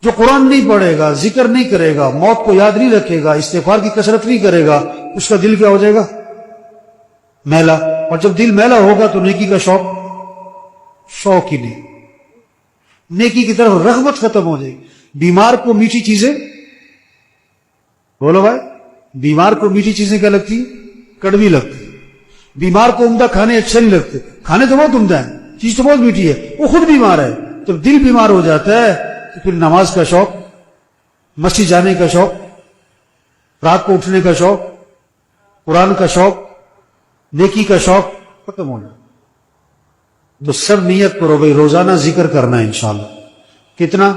جو قرآن نہیں پڑھے گا، ذکر نہیں کرے گا، موت کو یاد نہیں رکھے گا، استغفار کی کثرت نہیں کرے گا، اس کا دل کیا ہو جائے گا؟ میلا. اور جب دل میلا ہوگا تو نیکی کا شوق ہی نہیں، نیکی کی طرف رغبت ختم ہو جائے گی. بیمار کو میٹھی چیزیں، بولو بھائی، بیمار کو میٹھی چیزیں کیا لگتی؟ کڑوی لگتی. بیمار کو عمدہ کھانے اچھے نہیں لگتے، کھانے تو بہت عمدہ ہیں، چیز تو بہت میٹھی ہے، وہ خود بیمار ہے. جب دل بیمار ہو جاتا ہے تو پھر نماز کا شوق، مسجد جانے کا شوق، رات کو اٹھنے کا شوق، قرآن کا شوق، نیکی کا شوق ختم ہو جائے. تو سب نیت کرو بھائی روزانہ ذکر کرنا ہے انشاءاللہ. کتنا؟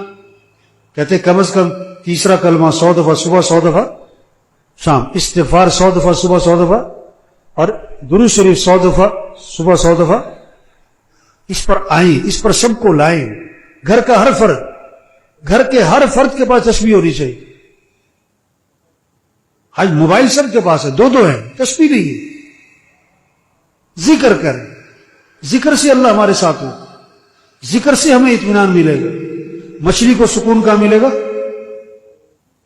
کہتے کم از کم تیسرا کلمہ 100 دفعہ صبح، 100 دفعہ شام، استغفار 100 دفعہ صبح، 100 دفعہ، اور درود شریف 100 دفعہ صبح، 100 دفعہ. اس پر آئیں، اس پر سب کو لائیں. گھر کا ہر فرد، گھر کے ہر فرد کے پاس تسبیح ہونی چاہیے. آج موبائل سب کے پاس ہے، دو ہیں، تسبیح نہیں ہے. ذکر کریں، ذکر سے اللہ ہمارے ساتھ ہو، ذکر سے ہمیں اطمینان ملے گا. مچھلی کو سکون کہاں ملے گا؟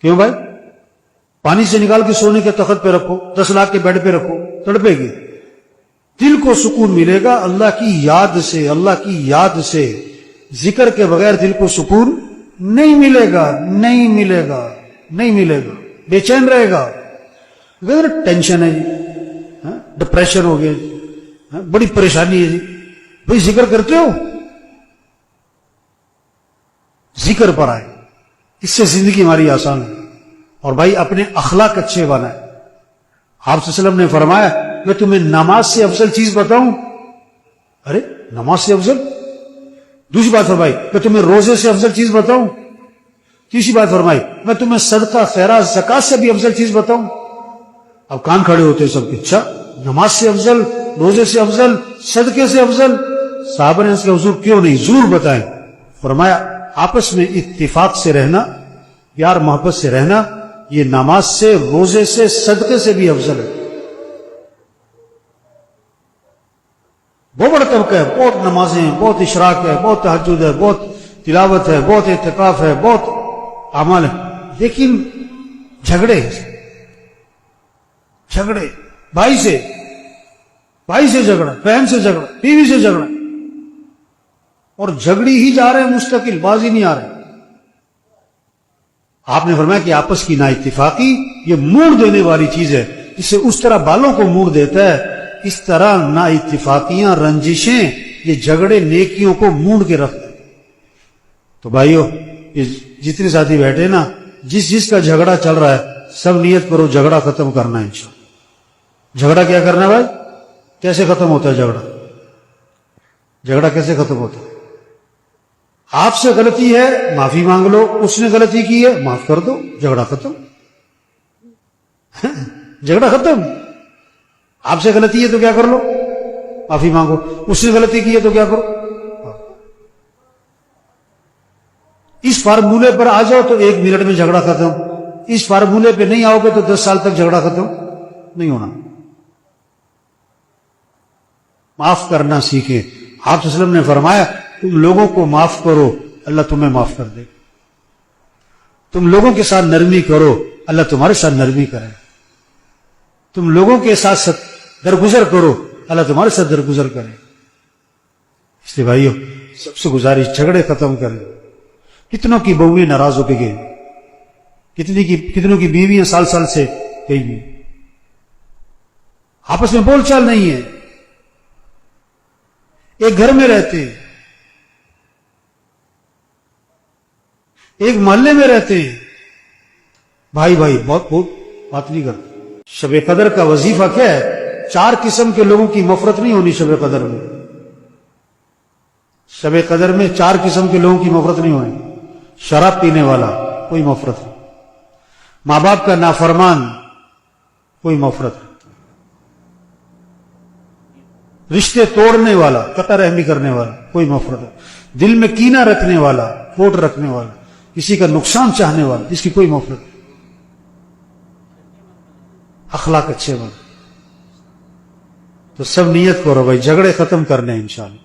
کیوں بھائی؟ پانی سے نکال کے سونے کے تخت پہ رکھو، 10 لاکھ کے بیڈ پہ رکھو، تڑپے گی. دل کو سکون ملے گا اللہ کی یاد سے، اللہ کی یاد سے. ذکر کے بغیر دل کو سکون نہیں ملے گا، نہیں ملے گا، نہیں ملے گا. بے چین رہے گا. ٹینشن ہے جی، ڈپریشن ہو گیا جی، بڑی پریشانی ہے جی. بھئی ذکر کرتے ہو؟ ذکر پر آئے، اس سے زندگی ہماری آسان ہے. اور بھائی اپنے اخلاق اچھے بنائے. آپ صلی اللہ علیہ وسلم نے فرمایا میں تمہیں نماز سے افضل چیز بتاؤں؟ ارے نماز سے افضل؟ دوسری بات فرمائی میں تمہیں روزے سے افضل چیز بتاؤں؟ تیسری بات فرمائی میں تمہیں صدقہ، خیرات، زکات سے بھی افضل چیز بتاؤں؟ اب کان کھڑے ہوتے سب کے. اچھا نماز سے افضل، روزے سے افضل، صدقے سے افضل؟ صحابہ نے اس کے حضور کیوں نہیں، ضرور بتائیں. فرمایا آپس میں اتفاق سے رہنا، پیار محبت سے رہنا، یہ نماز سے، روزے سے، صدقے سے بھی افضل ہے. بہت بڑا طبقہ ہے، بہت نمازیں ہیں، بہت اشراق ہے، بہت تہجد ہے، بہت تلاوت ہے، بہت اعتکاف ہے، بہت اعمال ہے، لیکن جھگڑے بھائی سے جھگڑا، بہن سے جھگڑا، بیوی سے جھگڑا، اور جھگڑی ہی جا رہے ہیں مستقل، باز ہی نہیں آ رہے. آپ نے فرمایا کہ آپس کی نا اتفاقی یہ موڑ دینے والی چیز ہے. اس سے اس طرح بالوں کو موڑ دیتا ہے، اس طرح نا اتفاقیاں، رنجشیں، یہ جھگڑے نیکیوں کو موڑ کے رکھتے. تو بھائیو یہ جتنے ساتھی بیٹھے نا، جس کا جھگڑا چل رہا ہے سب نیت کرو جھگڑا ختم کرنا ہے انشاءاللہ. جھگڑا کیا کرنا ہے بھائی؟ کیسے ختم ہوتا ہے جھگڑا کیسے ختم ہوتا ہے؟ آپ سے غلطی ہے معافی مانگ لو، اس نے غلطی کی ہے معاف کر دو، جھگڑا ختم. جھگڑا ختم. آپ سے غلطی ہے تو کیا کر لو؟ معافی مانگو. اس نے غلطی کی ہے تو کیا کرو؟ اس فارمولے پر آ جاؤ تو 1 منٹ میں جھگڑا ختم. اس فارمولے پہ نہیں آؤ گے تو 10 سال تک جھگڑا ختم نہیں ہونا. معاف کرنا سیکھیں. آپ صلی اللہ علیہ وسلم نے فرمایا تم لوگوں کو معاف کرو اللہ تمہیں معاف کر دے. تم لوگوں کے ساتھ نرمی کرو اللہ تمہارے ساتھ نرمی کرے. تم لوگوں کے ساتھ درگزر کرو اللہ تمہارے ساتھ درگزر کرے. اس لیے بھائیو سب سے گزارش جھگڑے ختم کریں. کتنوں کی بہویں ناراض ہو کے گئی، کتنوں کی بیویاں سال سے گئی ہوئی، آپس میں بول چال نہیں ہے، ایک گھر میں رہتے ہیں، ایک محلے میں رہتے ہیں، بھائی بہت بات نہیں کرتے. شب قدر کا وظیفہ کیا ہے؟ 4 قسم کے لوگوں کی مغفرت نہیں ہونی شب قدر میں. شب قدر میں 4 قسم کے لوگوں کی مغفرت نہیں ہونی. شراب پینے والا کوئی مغفرت نہیں، ماں باپ کا نافرمان کوئی مغفرت نہیں، رشتے توڑنے والا، قطع رحمی کرنے والا کوئی مغفرت نہیں، دل میں کینہ رکھنے والا، کھوٹ رکھنے والا، کسی کا نقصان چاہنے والا، جس کی کوئی مغفرت نہیں. اخلاق اچھے بن. تو سب نیت کرو بھائی جھگڑے ختم کرنے انشاءاللہ.